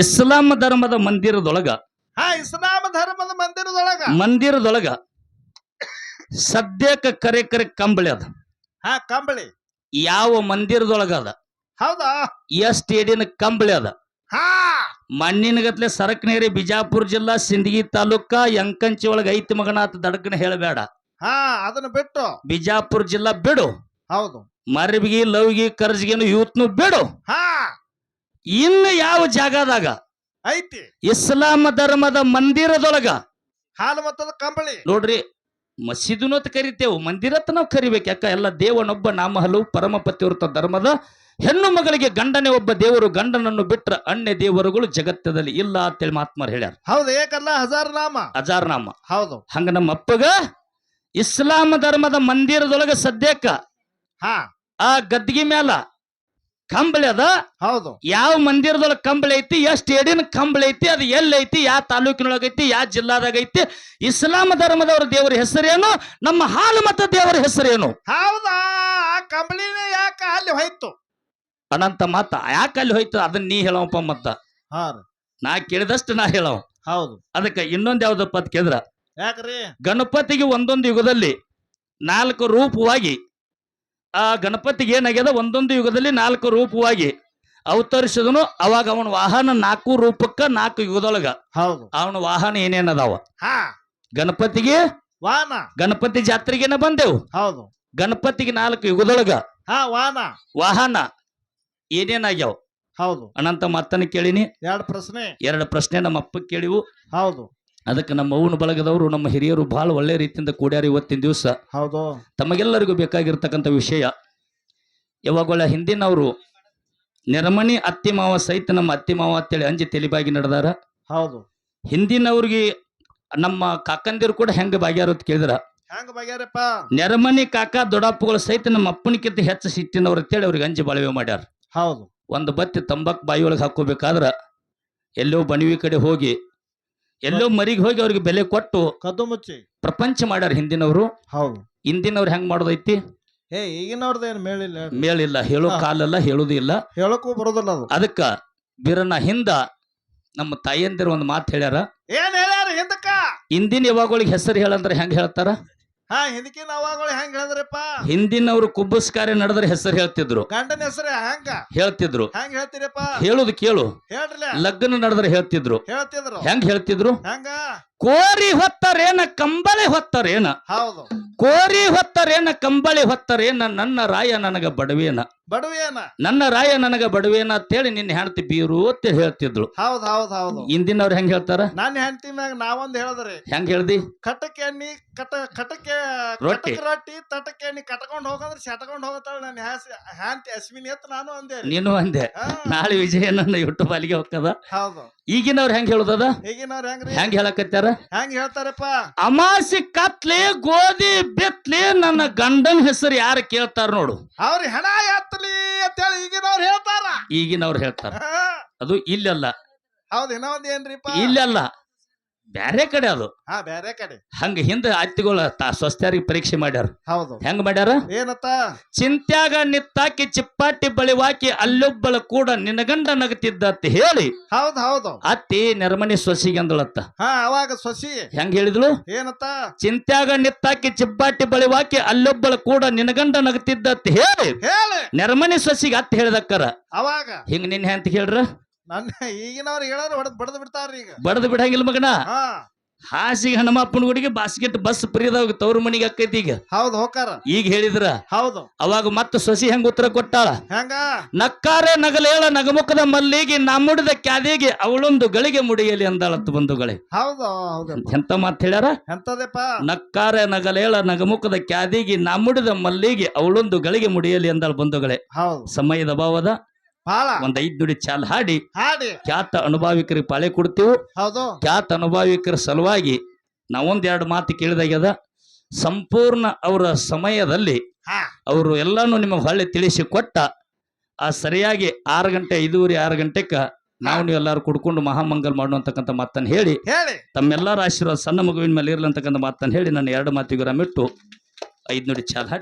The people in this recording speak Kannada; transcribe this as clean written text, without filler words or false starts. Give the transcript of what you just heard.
ಇಸ್ಲಾಂ ಧರ್ಮದ ಮಂದಿರದೊಳಗ ಇಸ್ಲಾಂ ಧರ್ಮದ ಮಂದಿರದೊಳಗ ಸದ್ಯಕ್ಕೆ ಕರೆ ಕರೆ ಕಂಬಳಿ ಅದ. ಕಂಬಳಿ ಯಾವ ಮಂದಿರದೊಳಗ ಅದ? ಹೌದಾ? ಎಷ್ಟು ಎಡಿನ ಕಂಬಳಿ ಅದ? ಮಣ್ಣಿನಗತ್ಲೆ ಸರಕನೇರಿ ಬಿಜಾಪುರ ಜಿಲ್ಲಾ ಸಿಂದಗಿ ತಾಲೂಕ ಯಂಕಂಚಿ ಒಳಗ ಐತಿ ಮಗನಾಥ ದಡಕನ ಹೇಳಬೇಡ. ಅದನ್ನ ಬಿಟ್ಟು ಬಿಜಾಪುರ ಜಿಲ್ಲಾ ಬಿಡು. ಹೌದು. ಮರಬಿಗಿ ಲವ್ಗಿ ಕರ್ಜಿಗೇನು ಯೂತ್ನು ಬಿಡು. ಇನ್ನು ಯಾವ ಜಾಗದಾಗ ಐತಿ ಇಸ್ಲಾಂ ಧರ್ಮದ ಮಂದಿರದೊಳಗ ಹಾಲು ಮತ್ತದ ಕಂಬಳಿ? ನೋಡ್ರಿ, ಮಸೀದುನು ಅಂತ ಕರಿತೇವು, ಮಂದಿರತ್ ನಾವು ಕರಿಬೇಕು. ಯಾಕ ಎಲ್ಲ ದೇವನೊಬ್ಬ ನಾಮ ಹಲವು ಪರಮ ಪತಿವ್ರತ ಧರ್ಮದ ಹೆಣ್ಣು ಮಗಳಿಗೆ ಗಂಡನೇ ಒಬ್ಬ ದೇವರು, ಗಂಡನನ್ನು ಬಿಟ್ರ ಅನ್ಯ ದೇವರುಗಳು ಜಗತ್ತದಲ್ಲಿ ಇಲ್ಲ ಅಂತೇಳಿ ಮಹಾತ್ಮರು ಹೇಳ್ಯಾರ. ಹೌದು. ಏಕಲ್ಲ ಹಜಾರ್ ನಾಮ. ಹೌದು. ಹಂಗ ನಮ್ಮ ಅಪ್ಪಗ ಇಸ್ಲಾಂ ಧರ್ಮದ ಮಂದಿರದೊಳಗ ಸದ್ಯಕ್ಕ ಆ ಗದ್ದಿಗೆ ಮ್ಯಾಲ ಕಂಬಳಿ ಅದ. ಹೌದು. ಯಾವ ಮಂದಿರದೊಳಗ ಕಂಬಳಿ ಐತಿ, ಎಷ್ಟು ಎಡಿನ ಕಂಬಳಿ ಐತಿ, ಅದು ಎಲ್ಲಿ ಐತಿ, ಯಾವ ತಾಲೂಕಿನೊಳಗ ಐತಿ, ಯಾವ ಜಿಲ್ಲಾದಾಗ ಐತಿ, ಇಸ್ಲಾಂ ಧರ್ಮದವರ ದೇವರ ಹೆಸರೇನು, ನಮ್ಮ ಹಾಲು ಮತ ದೇವರ ಹೆಸರೇನು? ಹೌದಾ? ಆ ಕಂಬಳಿನೇ ಯಾಕ ಅಲ್ಲಿ ಹೋಯ್ತು? ಅನಂತ ಮಾತ ಯಾಕೆ ಅಲ್ಲಿ ಹೋಯ್ತು ಅದನ್ನ ನೀ ಹೇಳವಪ್ಪ. ಮತ್ತ ನಾ ಕೇಳಿದಷ್ಟು ನಾ ಹೇಳವ. ಹೌದು. ಅದಕ್ಕೆ ಇನ್ನೊಂದ್ ಯಾವ್ದಪ್ಪ ಅಂತ ಕೇಳಿದ್ರ, ಯಾಕ್ರಿ ಗಣಪತಿಗೆ ಒಂದೊಂದು ಯುಗದಲ್ಲಿ 4 ರೂಪವಾಗಿ, ಆ ಗಣಪತಿಗೆ ಏನಾಗ್ಯದ ಒಂದೊಂದು ಯುಗದಲ್ಲಿ 4 ರೂಪವಾಗಿ ಅವತರಿಸಿದನು. ಅವಾಗ ಅವನ ವಾಹನ 4 ರೂಪಕ್ಕ 4 ಯುಗದೊಳಗ. ಹೌದು. ಅವನ ವಾಹನ ಏನೇನದಾವ? ಗಣಪತಿಗೆ ವಾಹನ, ಗಣಪತಿ ಜಾತ್ರೆಗೇನ ಬಂದೆವು. ಹೌದು. ಗಣಪತಿಗೆ 4 ಯುಗದೊಳಗ ವಾಹನ ಏನೇನಾಗ್ಯಾವ? ಹೌದು. ಅನಂತ ಮಾತನ್ನ ಕೇಳಿನಿ. 2 ಪ್ರಶ್ನೆ ನಮ್ಮ ಅಪ್ಪ ಕೇಳಿವು. ಹೌದು. ಅದಕ್ಕೆ ನಮ್ಮ ಅವ್ವನ ಬಳಗದವರು, ನಮ್ಮ ಹಿರಿಯರು ಬಹಳ ಒಳ್ಳೆ ರೀತಿಯಿಂದ ಕೂಡ್ಯಾರ ಇವತ್ತಿನ ದಿವಸ. ಹೌದು. ತಮಗೆಲ್ಲರಿಗೂ ಬೇಕಾಗಿರ್ತಕ್ಕಂಥ ವಿಷಯ, ಯಾವಾಗೊಳ್ಳ ಹಿಂದಿನವರು ನೆರಮಣಿ ಅತ್ತಿ ಮಾವ ಸಹಿತ ನಮ್ಮ ಅತ್ತಿ ಮಾವ ಅಂತೇಳಿ ಅಂಜಿ ತೆಲಿಬಾಗಿ ನಡೆದಾರ. ಹೌದು. ಹಿಂದಿನವ್ರಿಗೆ ನಮ್ಮ ಕಾಕಂದಿರು ಕೂಡ ಹೆಂಗ ಬಾಗ್ಯಾರ ಅಂತ ಕೇಳಿದ್ರ, ನೆರಮನಿ ಕಾಕ ದೊಡ್ಡಪ್ಪಗಳು ಸಹಿತ ನಮ್ಮ ಅಪ್ಪನಿಕ್ಕಿಂತ ಹೆಚ್ಚು ಸಿಟ್ಟಿನವ್ರು ಅಂತೇಳಿ ಅವ್ರಿಗೆ ಅಂಜಿ ಬಾಳ್ವೆ ಮಾಡ್ಯಾರ. ಹೌದು. ಒಂದು ಬತ್ತಿ ತಂಬಾಕ್ ಬಾಯಿ ಒಳಗೆ ಹಾಕೋಬೇಕಾದ್ರ ಎಲ್ಲೋ ಬಣವಿ ಕಡೆ ಹೋಗಿ, ಎಲ್ಲೋ ಮರಿಗೆ ಹೋಗಿ ಅವ್ರಿಗೆ ಬೆಲೆ ಕೊಟ್ಟು ಕದ್ದು ಮುಚ್ಚಿ ಪ್ರಪಂಚ ಮಾಡ್ಯಾರ ಹಿಂದಿನವರು. ಹೌದು. ಹಿಂದಿನವ್ರು ಹೆಂಗ್ ಮಾಡೋದೈತಿ? ಈಗಿನವ್ರದೇನು ಮೇಳಿಲ್ಲ, ಹೇಳೋ ಕಾಲಲ್ಲ, ಹೇಳುದು ಇಲ್ಲ, ಹೇಳಕ್ಕೂ ಬರೋದಿಲ್ಲ. ಅದಕ್ಕ ಬಿರನ ಹಿಂದ ನಮ್ಮ ತಾಯಿಯಂದಿರು ಒಂದು ಮಾತು ಹೇಳ್ಯಾರ. ಏನ್ ಹೇಳ್ಯಾರ? ಹಿಂದಕ್ಕ ಹಿಂದಿನ ಯಾವಾಗಳಿಗೆ ಹೆಸರು ಹೇಳಂದ್ರೆ ಹೆಂಗ್ ಹೇಳ್ತಾರ? ಹಿಂದಕಿನ ಅವಾಗಳು ಹೆಂಗ್ ಹೇಳಿದ್ರಪ್ಪ? ಹಿಂದಿನವ್ರು ಕುಬ್ಬಸ್ ಕಾರ್ಯ ನಡೆದ್ರೆ ಹೆಸರು ಹೇಳ್ತಿದ್ರು, ಗಂಡನ ಹೆಸರು ಹೆಂಗ ಹೇಳ್ತಿದ್ರು. ಹೆಂಗ್ ಹೇಳ್ತೀರಪ್ಪ? ಹೇಳುದು ಕೇಳು. ಹೇಳ್ರಲ್ಲ. ಲಗ್ನ ನಡೆದ್ರೆ ಹೇಳ್ತಿದ್ರು. ಹೆಂಗ್ ಹೇಳ್ತಿದ್ರು? ಹೆಂಗ? ಕೋರಿ ಹೊತ್ತರೇನ ಕಂಬಳಿ ಹೊತ್ತರೇನ? ಹೌದು. ಕೋರಿ ಹೊತ್ತರೇನ ಕಂಬಳಿ ಹೊತ್ತರೇನ, ನನ್ನ ರಾಯ ನನಗ ಬಡವೇನ, ನನ್ನ ರಾಯ ನನಗ ಬಡವೇನ ಅಂತೇಳಿ ನಿನ್ನ ಹೆಂಡತಿ ಬೀರು ಅಂತ ಹೇಳ್ತಿದ್ರು. ಹೌದು ಹೌದು ಹೌದು. ಹಿಂದಿನವ್ರು ಹೆಂಗ್ ಹೇಳ್ತಾರ? ನನ್ನ ಹೆಂಡತಿ ಮ್ಯಾಗ ನಾವೊಂದ್ ಹೇಳಿದ್ರಿ. ಹೆಂಗ್ ಹೇಳ್ದಿ? ಕಟಕ್ಕೆ ಎಣ್ಣಿ ಕಟಕ್ಕೆ ರೊಟ್ಟಿ ತಟಕ್ಕೆ ಎಣ್ಣಿ ಕಟ್ಕೊಂಡ್ ಹೋಗಂದ್ರೆ ಸೆಟ್ಕೊಂಡ್ ಹೋಗತ್ತಾಳ ನನ್ನ ಹ್ಯಾಂತಿ ಅಶ್ವಿನಿ ಅಂತ ನಾನು ಅಂದೆ. ನೀನು ಅಂದೆ. ನಾಳೆ ವಿಜಯ ನನ್ನ ಯೂಟ್ಯೂಬ್ ಅಲ್ಲಿಗೆ ಹೋಗ್ತದ. ಹೌದು. ಈಗಿನವ್ರು ಹೆಂಗ್ ಹೇಳುದದ? ಈಗಿನವ್ರು ಹೆಂಗ್ ಹೇಳಕತ್ತಾರ? ಹೆಂಗ್ ಹೇಳ್ತಾರಪ್ಪ? ಅಮಾಸಿ ಕತ್ಲಿ ಗೋಧಿ ಬಿತ್ಲಿ ನನ್ನ ಗಂಡನ ಹೆಸರು ಯಾರು ಕೇಳ್ತಾರ ನೋಡು, ಅವ್ರ ಹೆಣ ಎತ್ತಲಿ ಅಂತೇಳಿ ಈಗಿನವ್ರು ಹೇಳ್ತಾರ. ಈಗಿನವ್ರು ಹೇಳ್ತಾರ. ಅದು ಇಲ್ಲಲ್ಲ. ಹೌದು. ಇನ್ನೊಂದ್ ಏನ್ರಿಪ್ಪ? ಇಲ್ಲಲ್ಲ, ಬ್ಯಾರೆ ಕಡೆ ಅದು. ಬ್ಯಾರೆ ಕಡೆ. ಹಂಗ ಹಿಂದ ಅತ್ತಿಗಳ ಸ್ವಸ್ಥರಿಗೆ ಪರೀಕ್ಷೆ ಮಾಡ್ಯಾರ. ಹೌದು. ಹೆಂಗ ಮಾಡ್ಯಾರ? ಏನತ್ತ? ಚಿಂತ್ಯಾಗ ನಿತ್ತಾಕಿ ಚಿಪ್ಪಾಟಿ ಬಳಿವಾಕಿ ಅಲ್ಲೊಬ್ಬಳ ಕೂಡ ನಿನಗಂಡ ನಗತಿದ್ದ ಅಂತ ಹೇಳಿ. ಹೌದು ಹೌದು. ಅತ್ತಿ ನೆರಮನಿ ಸೊಸಿಗೆ ಅಂದಳತ್ತ. ಅವಾಗ ಸೊಸಿ ಹೆಂಗ್ ಹೇಳಿದ್ಳು? ಏನತ್ತ? ಚಿಂತ್ಯಾಗ ನಿತ್ತಾಕಿ ಚಿಪ್ಪಾಟಿ ಬಳಿವಾಕಿ ಅಲ್ಲೊಬ್ಬಳ ಕೂಡ ನಿನಗಂಡ ನಗತಿದ್ದ ಅಂತ ಹೇಳಿ ನೆರಮನಿ ಸೊಸಿಗೆ ಅತ್ತ ಹೇಳಿದಕ್ಕರ. ಅವಾಗ ಹಿಂಗ ನಿನ್ನ ಹೆಂತ ಹೇಳ್ರ? ನನ್ನ ಈಗಿನವ್ರು ಹೇಳೋರು ಬಡದ್ ಬಿಡ್ತಾರ್ರಿ. ಈಗ ಬಡದ್ ಬಿಡಂಗಿಲ್ಲ ಮಗನ. ಹಾಸಿಗೆ ಹನುಮಪ್ಪನ ಗುಡಿಗೆ ಬಾಸ್ಕೆಟ್ ಬಸ್ ಪ್ರಿಯದಾಗ ತವ್ರ ಮನಿಗೆ ಅಕ್ಕೈತಿ ಈಗ. ಹೌದು ಹೋಕಾರ. ಈಗ ಹೇಳಿದ್ರ. ಹೌದು. ಅವಾಗ ಮತ್ತೆ ಸೊಸಿ ಹೆಂಗ ಉತ್ತರ ಕೊಟ್ಟಾಳ? ಹೆಂಗ? ನಕ್ಕಾರೆ ನಗಲೇಳ ನಗಮುಖದ ಮಲ್ಲಿಗೆ ನಮ್ಮುಡಿದ ಕ್ಯಾದಿಗೆ ಅವಳೊಂದು ಗಳಿಗೆ ಮುಡಿಯಲಿ ಅಂದಾಳತ್ತು ಬಂಧುಗಳೇ. ಹೌದು ಹೌದು. ಎಂತ ಮಾತು ಹೇಳ್ಯಾರ? ಎಂತದಪ್ಪ? ನಕ್ಕಾರೆ ನಗಲೇಳ ನಗಮುಖದ ಕ್ಯಾದಿಗೆ ನಮ್ಮುಡಿದ ಮಲ್ಲಿಗೆ ಅವಳೊಂದು ಗಳಿಗೆ ಮುಡಿಯಲಿ ಅಂದಾಳ ಬಂಧುಗಳೇ. ಹೌದು. ಸಮಯದ ಅಭಾವದ ಒಂದ್ 5 ನುಡಿ ಚಾಲ್ ಹಾಡಿ ಖ್ಯಾತ ಅನುಭಾವಿಕರಿಗೆ ಪಾಳೆ ಕೊಡ್ತೀವಿ. ಹೌದು. ಖ್ಯಾತ ಅನುಭಾವಿಕರ ಸಲುವಾಗಿ ನಾವೊಂದೆರಡು ಮಾತು ಕೇಳಿದಾಗ್ಯದ. ಸಂಪೂರ್ಣ ಅವರ ಸಮಯದಲ್ಲಿ ಅವರು ಎಲ್ಲಾನು ನಿಮಗೆ ಹೊಳ್ಳಿ ತಿಳಿಸಿ ಕೊಟ್ಟ ಆ ಸರಿಯಾಗಿ 6 ಗಂಟೆ 5:30 ಗಂಟೆಕ ನಾವು ನೀವು ಎಲ್ಲಾರು ಕುಡ್ಕೊಂಡು ಮಹಾಮಂಗಲ್ ಮಾಡುವಂತಕ್ಕಂಥ ಮಾತನ್ನು ಹೇಳಿ ತಮ್ಮೆಲ್ಲರ ಆಶೀರ್ವಾದ ಸಣ್ಣ ಮಗುವಿನ ಮೇಲೆ ಇರ್ಲಂತಕ್ಕಂಥ ಮಾತನ್ನು ಹೇಳಿ ನನ್ನ 2 ಮಾತಿಗೆ ರಮಿಟ್ಟು 5 ನುಡಿ ಚಾಲ್ ಹಾಡಿ